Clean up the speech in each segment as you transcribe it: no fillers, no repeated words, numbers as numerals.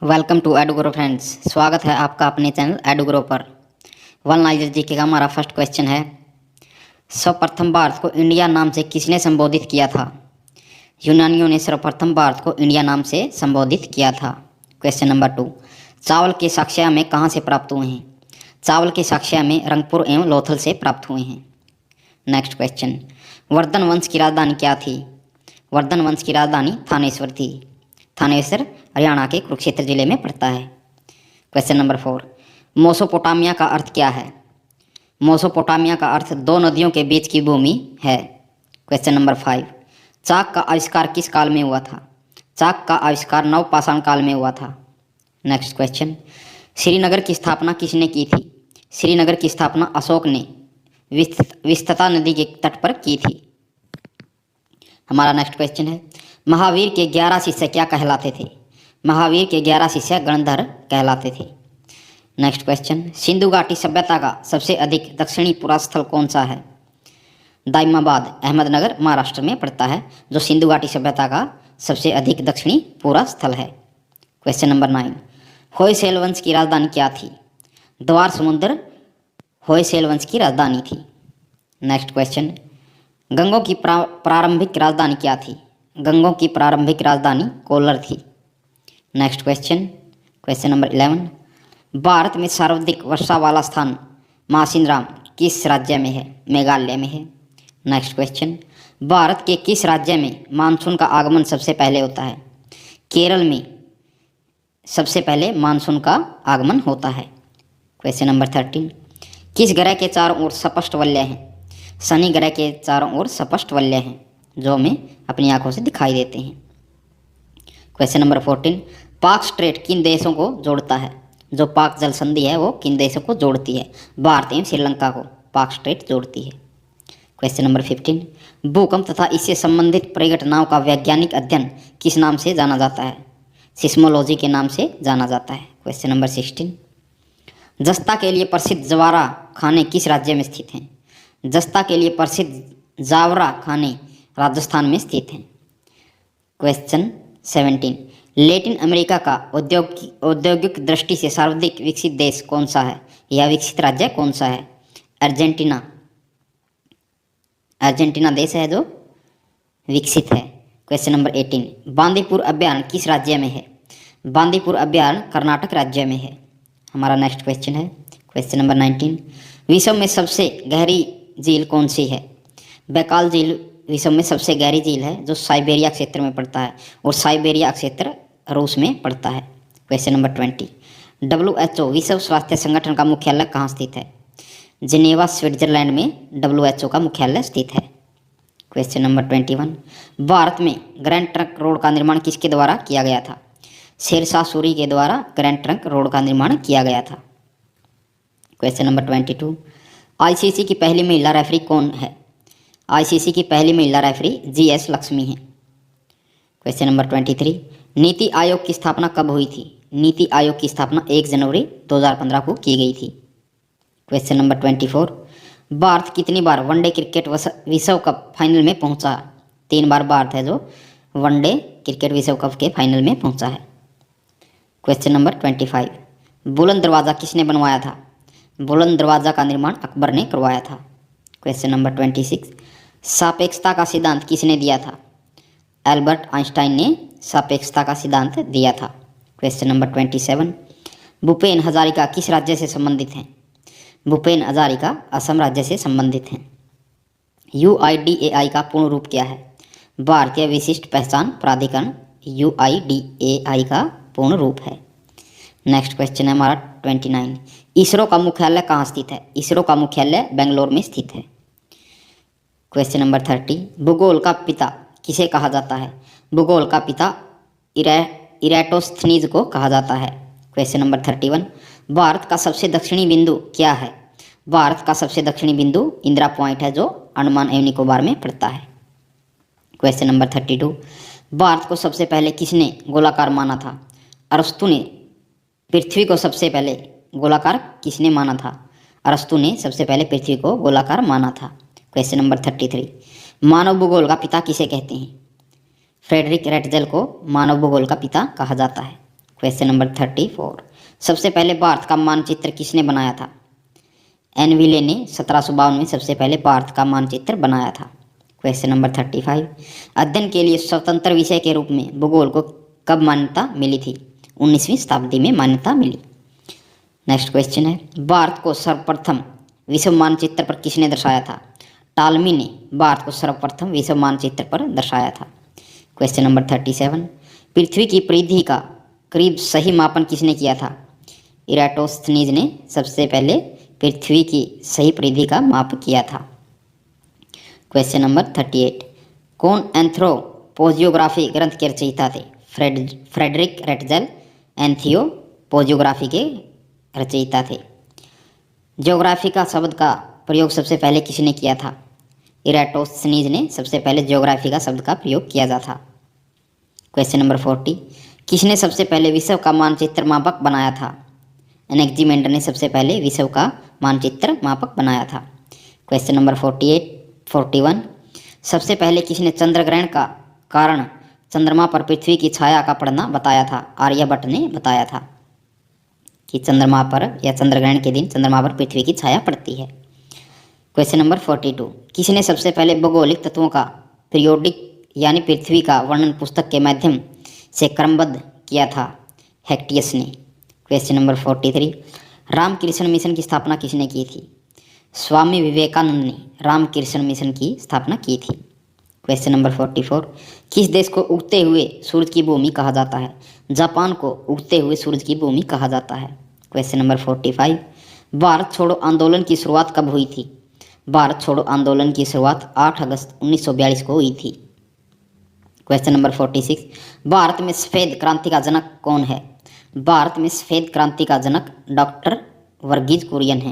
Welcome to एडुग्रो friends. स्वागत है आपका अपने चैनल एडुग्रो पर। वन नाइजर जी के का हमारा फर्स्ट क्वेश्चन है, सर्वप्रथम भारत को इंडिया नाम से किसने संबोधित किया था? यूनानियों ने सर्वप्रथम भारत को इंडिया नाम से संबोधित किया था। क्वेश्चन नंबर 2, चावल के साक्ष्य में कहाँ से प्राप्त हुए हैं? चावल के साक्ष्य में रंगपुर एवं लोथल से प्राप्त हुए हैं। नेक्स्ट क्वेश्चन, वर्धन वंश की राजधानी क्या थी? वर्धन वंश की राजधानी थानेश्वर थी। थानेश्वर हरियाणा के कुरुक्षेत्र जिले में पड़ता है। क्वेश्चन नंबर 4, मोसोपोटामिया का अर्थ क्या है? मोसोपोटामिया का अर्थ दो नदियों के बीच की भूमि है। क्वेश्चन नंबर 5, चाक का आविष्कार किस काल में हुआ था? चाक का आविष्कार नवपाषाण काल में हुआ था। नेक्स्ट क्वेश्चन, श्रीनगर की स्थापना किसने की थी? श्रीनगर की स्थापना अशोक ने विस्तृता नदी के तट पर की थी। हमारा नेक्स्ट क्वेश्चन है, महावीर के 11 शिष्य क्या कहलाते थे? महावीर के 11 शिष्य गणधर कहलाते थे। नेक्स्ट क्वेश्चन, सिंधु घाटी सभ्यता का सबसे अधिक दक्षिणी पुरास्थल कौन सा है? दाइमाबाद अहमदनगर महाराष्ट्र में पड़ता है, जो सिंधु घाटी सभ्यता का सबसे अधिक दक्षिणी पूरा स्थल है। क्वेश्चन नंबर 9, होयसेल वंश की राजधानी क्या थी? द्वार समुद्र होयसेल वंश की राजधानी थी। नेक्स्ट क्वेश्चन, गंगों की प्रारंभिक राजधानी क्या थी? गंगों की प्रारंभिक राजधानी कोलर थी। Next question, question number 11, Bharat में सर्वाधिक वर्षा वाला स्थान मासिनराम किस राज्य में है? मेघालय में है। नेक्स्ट क्वेश्चन, भारत के किस राज्य में मानसून का आगमन सबसे पहले होता है? केरल में सबसे पहले मानसून का आगमन होता है। क्वेश्चन नंबर 13, किस ग्रह के चारों ओर स्पष्ट वलय हैं? शनि ग्रह के चारों ओर स्पष्ट वलय हैं, जो हमें अपनी आंखों से दिखाई देते हैं। क्वेश्चन नंबर 14, पाक स्ट्रेट किन देशों को जोड़ता है? जो पाक जल संधि है वो किन देशों को जोड़ती है? भारत एवं श्रीलंका को पाक स्ट्रेट जोड़ती है। क्वेश्चन नंबर 15, भूकंप तथा इससे संबंधित परिघटनाओं का वैज्ञानिक अध्ययन किस नाम से जाना जाता है? सिस्मोलॉजी के नाम से जाना जाता है। क्वेश्चन नंबर 16, जस्ता के लिए प्रसिद्ध जवारा खाने किस राज्य में स्थित हैं? जस्ता के लिए प्रसिद्ध जावरा खाने राजस्थान में स्थित हैं। क्वेश्चन 17, लैटिन अमेरिका का औद्योगिक दृष्टि से सर्वाधिक विकसित देश कौन सा है? यह विकसित राज्य कौन सा है? अर्जेंटीना। अर्जेंटीना देश है जो विकसित है। क्वेश्चन नंबर 18, बांदीपुर अभयारण्य किस राज्य में है? बांदीपुर अभयारण्य कर्नाटक राज्य में है। हमारा नेक्स्ट क्वेश्चन है, क्वेश्चन नंबर 19, विश्व में सबसे गहरी झील कौन सी है? बैकाल झील विश्व में सबसे गहरी झील है, जो साइबेरिया क्षेत्र में पड़ता है, और साइबेरिया क्षेत्र रूस में पड़ता है। क्वेश्चन नंबर 20, WHO विश्व स्वास्थ्य संगठन का मुख्यालय कहाँ स्थित है? जिनेवा स्विट्जरलैंड में WHO का मुख्यालय स्थित है। क्वेश्चन नंबर 21, भारत में ग्रैंड ट्रंक रोड का निर्माण किसके द्वारा किया गया था? शेरशाह सूरी के द्वारा ग्रैंड ट्रंक रोड का निर्माण किया गया था। क्वेश्चन नंबर 22, ICC की पहली महिला रेफरी कौन है? ICC की पहली महिला रेफरी GS लक्ष्मी है। क्वेश्चन नंबर 23, नीति आयोग की स्थापना कब हुई थी? नीति आयोग की स्थापना 1 जनवरी 2015 को की गई थी। क्वेश्चन नंबर 24, भारत कितनी बार वनडे क्रिकेट विश्व कप फाइनल में पहुंचा? 3 बार भारत है जो वनडे क्रिकेट विश्व कप के फाइनल में पहुंचा है। क्वेश्चन नंबर 25, बुलंद दरवाज़ा किसने बनवाया था? बुलंद दरवाज़ा का निर्माण अकबर ने करवाया था। क्वेश्चन नंबर 26, सापेक्षता का सिद्धांत किसने दिया था? एल्बर्ट आइंस्टाइन ने सापेक्षता का सिद्धांत दिया था। क्वेश्चन नंबर 27, भूपेन हजारिका किस राज्य से संबंधित हैं? भूपेन हजारिका असम राज्य से संबंधित हैं। UIDAI का पूर्ण रूप क्या है? भारतीय विशिष्ट पहचान प्राधिकरण UIDAI का पूर्ण रूप है। नेक्स्ट क्वेश्चन है हमारा 29, इसरो का मुख्यालय कहाँ स्थित है? इसरो का मुख्यालय बेंगलोर में स्थित है। क्वेश्चन नंबर 30, भूगोल का पिता किसे कहा जाता है? भूगोल का पिता इरेटोस्थनीज को कहा जाता है। क्वेश्चन नंबर 31, भारत का सबसे दक्षिणी बिंदु क्या है? भारत का सबसे दक्षिणी बिंदु इंदिरा पॉइंट है, जो अंडमान एवं निकोबार में पड़ता है। क्वेश्चन नंबर 32, भारत को सबसे पहले किसने गोलाकार माना था? अरस्तु ने पृथ्वी को सबसे पहले गोलाकार किसने माना था? अरस्तु ने सबसे पहले पृथ्वी को गोलाकार माना था। क्वेश्चन नंबर 33, मानव भूगोल का पिता किसे कहते हैं? फ्रेडरिक रेटजेल को मानव भूगोल का पिता कहा जाता है। क्वेश्चन नंबर 34, सबसे पहले भारत का मानचित्र किसने बनाया था? एनविले ने 1752 में सबसे पहले भारत का मानचित्र बनाया था। क्वेश्चन नंबर 35, अध्ययन के लिए स्वतंत्र विषय के रूप में भूगोल को कब मान्यता मिली थी? 19वीं शताब्दी में मान्यता मिली। नेक्स्ट क्वेश्चन है, भारत को सर्वप्रथम विश्व मानचित्र पर किसने दर्शाया था? टालमी ने भारत को सर्वप्रथम विश्व मानचित्र पर दर्शाया था। क्वेश्चन नंबर 37, पृथ्वी की परिधि का करीब सही मापन किसने किया था? इराटोस्थनीज ने सबसे पहले पृथ्वी की सही परिधि का माप किया था। क्वेश्चन नंबर 38, कौन एंथ्रोपोजियोग्राफी ग्रंथ के रचयिता थे? फ्रेडरिक रेटजेल एंथियोपोजियोग्राफी के रचयिता थे। ज्योग्राफी का शब्द का प्रयोग सबसे पहले किसने किया था? इराटोस्थनीज ने सबसे पहले ज्योग्राफी का शब्द का प्रयोग किया था। क्वेश्चन नंबर 40, किसने सबसे पहले विश्व का मानचित्र मापक बनाया था? एनेक्जीमेंडर ने सबसे पहले विश्व का मानचित्र मापक बनाया था। क्वेश्चन नंबर 41, सबसे पहले किसने चंद्र ग्रहण का कारण चंद्रमा पर पृथ्वी की छाया का पड़ना बताया था? आर्यभट्ट ने बताया था कि चंद्रमा पर या चंद्र ग्रहण के दिन चंद्रमा पर पृथ्वी की छाया पड़ती है। क्वेश्चन नंबर 42, किसने सबसे पहले भौगोलिक तत्वों का पीरियोडिक यानी पृथ्वी का वर्णन पुस्तक के माध्यम से क्रमबद्ध किया था? हेक्टियस ने। क्वेश्चन नंबर 43, रामकृष्ण मिशन की स्थापना किसने की थी? स्वामी विवेकानंद ने रामकृष्ण मिशन की स्थापना की थी। क्वेश्चन नंबर 44, किस देश को उगते हुए सूरज की भूमि कहा जाता है? जापान को उगते हुए सूरज की भूमि कहा जाता है। क्वेश्चन नंबर 45, भारत छोड़ो आंदोलन की शुरुआत कब हुई थी? भारत छोड़ो आंदोलन की शुरुआत 8 अगस्त 1942 को हुई थी। क्वेश्चन नंबर 46, भारत में सफ़ेद क्रांति का जनक कौन है? भारत में सफ़ेद क्रांति का जनक डॉक्टर वर्गीज कुरियन है।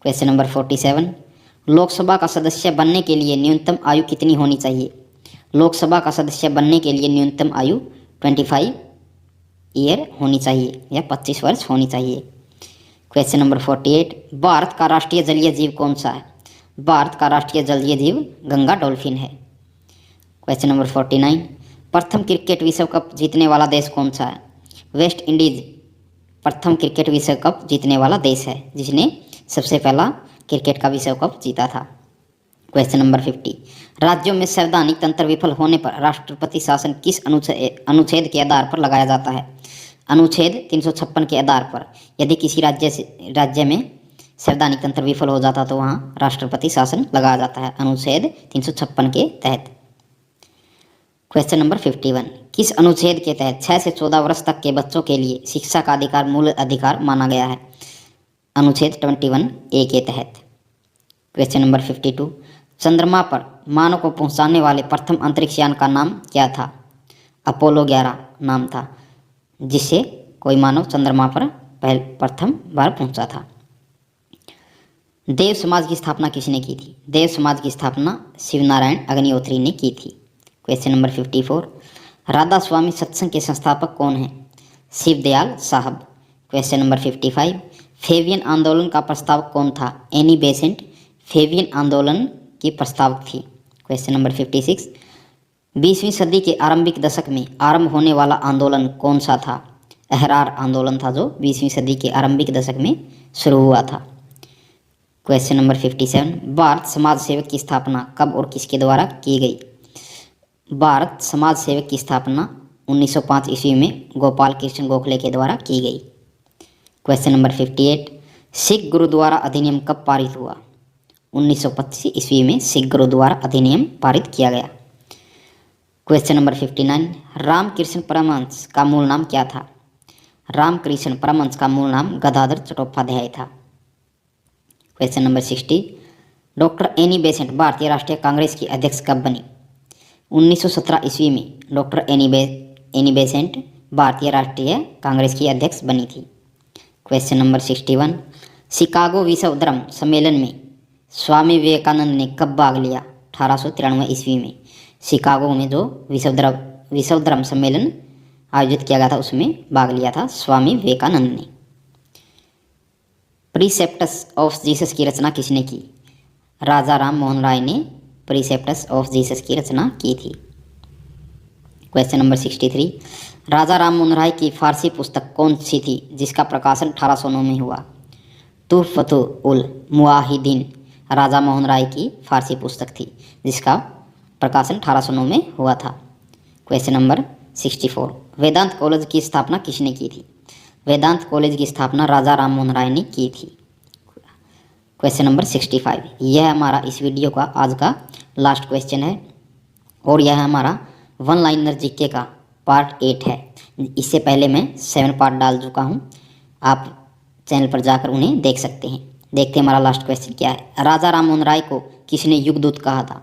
क्वेश्चन नंबर 47, लोकसभा का सदस्य बनने के लिए न्यूनतम आयु कितनी होनी चाहिए? लोकसभा का सदस्य बनने के लिए न्यूनतम आयु 25 ईयर होनी चाहिए या 25 वर्ष होनी चाहिए। क्वेश्चन नंबर 48, भारत का राष्ट्रीय जलीय जीव कौन सा है? भारत का राष्ट्रीय जलीय जीव गंगा डॉल्फिन है। क्वेश्चन नंबर 49, प्रथम क्रिकेट विश्व कप जीतने वाला देश कौन सा है? वेस्ट इंडीज प्रथम क्रिकेट विश्व कप जीतने वाला देश है जिसने सबसे पहला क्रिकेट का विश्व कप जीता था। क्वेश्चन नंबर 50, राज्यों में संवैधानिक तंत्र विफल होने पर राष्ट्रपति शासन किस अनुच्छेद के आधार पर लगाया जाता है? अनुच्छेद 356 के आधार पर। यदि किसी राज्य में संवैधानिक तंत्र विफल हो जाता तो वहाँ राष्ट्रपति शासन लगाया जाता है अनुच्छेद 356 के तहत। क्वेश्चन नंबर 51, किस अनुच्छेद के तहत 6 से 14 वर्ष तक के बच्चों के लिए शिक्षा का अधिकार मूल अधिकार माना गया है? अनुच्छेद 21A के तहत। क्वेश्चन नंबर 52, चंद्रमा पर मानव को पहुंचाने वाले प्रथम अंतरिक्ष यान का नाम क्या था? अपोलो 11 नाम था जिससे कोई मानव चंद्रमा पर प्रथम बार पहुंचा था। देव समाज की स्थापना किसने की थी? देव समाज की स्थापना शिवनारायण अग्निहोत्री ने की थी। क्वेश्चन नंबर 54, राधा स्वामी सत्संग के संस्थापक कौन हैं? शिवदयाल साहब। क्वेश्चन नंबर 55, फेबियन आंदोलन का प्रस्तावक कौन था? एनी बेसेंट फेबियन आंदोलन की प्रस्तावक थी। क्वेश्चन नंबर 56, 20वीं सदी के आरंभिक दशक में आरंभ होने वाला आंदोलन कौन सा था? अहरार आंदोलन था जो 20वीं सदी के आरंभिक दशक में शुरू हुआ था। क्वेश्चन नंबर 57, भारत समाज सेवक की स्थापना कब और किसके द्वारा की गई? भारत समाज सेवक की स्थापना 1905 ईस्वी में गोपाल कृष्ण गोखले के द्वारा की गई। क्वेश्चन नंबर 58, सिख गुरुद्वारा अधिनियम कब पारित हुआ? 1925 ईस्वी में सिख गुरुद्वारा अधिनियम पारित किया गया। क्वेश्चन नंबर 59, रामकृष्ण परमहंस का मूल नाम क्या था? रामकृष्ण परमहंस का मूल नाम गदाधर चट्टोपाध्याय था। Question number 60, doctor Annie Besant भारतीय राष्ट्रीय कांग्रेस की अध्यक्ष कब बनी? 1917 ईस्वी में डॉक्टर एनी बेसेंट भारतीय राष्ट्रीय कांग्रेस की अध्यक्ष बनी थी। क्वेश्चन नंबर 61, शिकागो विश्व धर्म सम्मेलन में स्वामी विवेकानंद ने कब भाग लिया? 1893 ईस्वी में शिकागो में जो विश्व धर्म सम्मेलन आयोजित किया गया था उसमें भाग लिया था स्वामी विवेकानंद ने। प्रीसेप्टस ऑफ जीसस की रचना किसने की? राजा राम मोहन राय ने प्रीसेप्टस ऑफ जीसस की रचना की थी। क्वेश्चन नंबर 63, राजा राम मोहन राय की फारसी पुस्तक कौन सी थी जिसका प्रकाशन 1809 में हुआ? तुहफतुल मुआहिदीन राजा मोहन राय की फारसी पुस्तक थी जिसका प्रकाशन 1809 में हुआ था। क्वेश्चन नंबर 64, वेदांत कॉलेज की स्थापना किसने की थी? वेदांत कॉलेज की स्थापना राजा राम मोहन राय ने की थी। क्वेश्चन नंबर 65, यह हमारा इस वीडियो का आज का लास्ट क्वेश्चन है और यह हमारा वन लाइनर जीके का पार्ट 8 है। इससे पहले मैं 7 पार्ट डाल चुका हूँ, आप चैनल पर जाकर उन्हें देख सकते हैं। देखते हैं हमारा लास्ट क्वेश्चन क्या है। राजा राम मोहन राय को किसने युगदूत कहा था?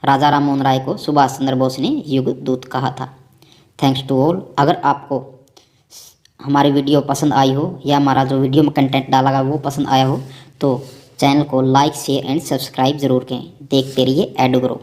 राजा राम मोहन राय को सुभाष चंद्र बोस ने युगदूत कहा था। Thanks to all. अगर आपको हमारी वीडियो पसंद आई हो या हमारा जो वीडियो में कंटेंट डाला गया वो पसंद आया हो तो चैनल को लाइक शेयर एंड सब्सक्राइब ज़रूर करें। देखते रहिए एडुग्रो।